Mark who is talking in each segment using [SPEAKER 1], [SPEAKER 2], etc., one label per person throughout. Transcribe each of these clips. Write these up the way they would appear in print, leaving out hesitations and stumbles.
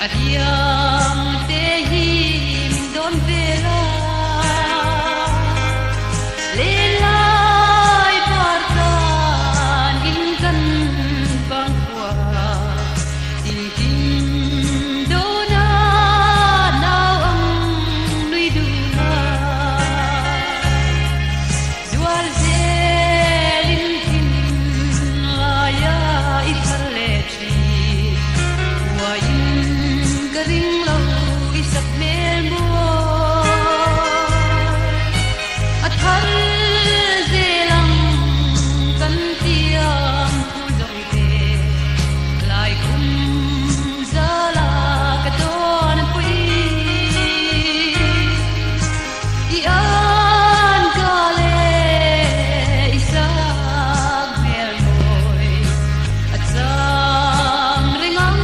[SPEAKER 1] Adiam te hi min don vela le lai partan in kan bang kwa tin tin dona now ang nui du na dual zelin tin la ya ithale chi wa ring lo isap mel mo at har zelang kan tiam thu zong te lai kum zala ka don pui I an ka le isap mel moi at sam ringang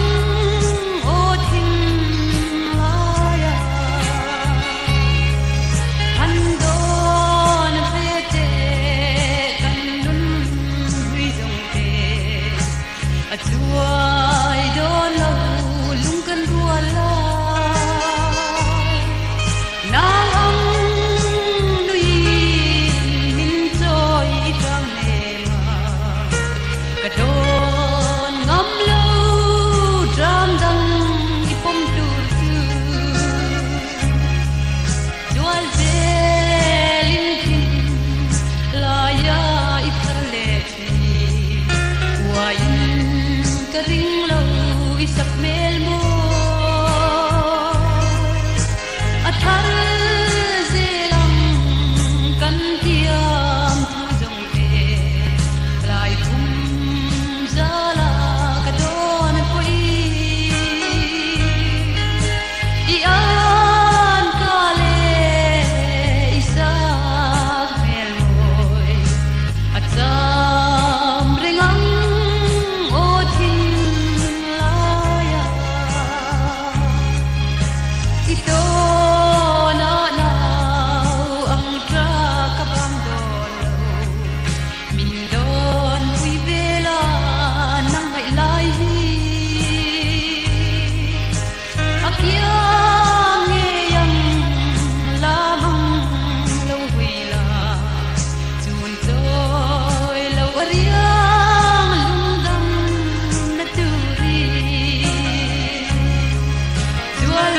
[SPEAKER 1] chuai don lo lung kan rual la nang ang nui min choi tang ne ma ka don ngam lo dram dang I pom tur tu dual zelin tin la ya I phale thi wa ka ring lo isap mel mo at har zelang kan tiam thu zong te lai kum zala ka don pui I an ka le isap mel moi at sam ringang ito na now ang tra kapang don min don ui vela nang hai lai hi akyang nge yang lamang lo hui la chun toy lo ariang lungdam na turi dual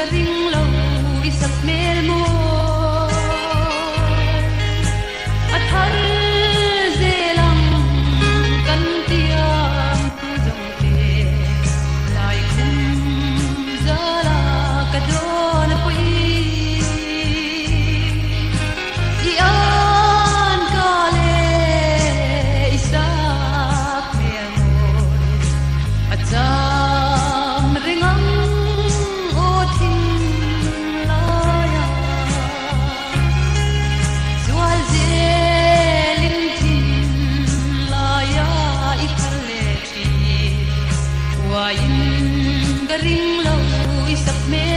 [SPEAKER 1] ka ring lo isap mel mo at har zelang kan tiam thu zong te lai kum zala ka don pui I an ka le isap mel mo at sam ringang wa ring lo isap me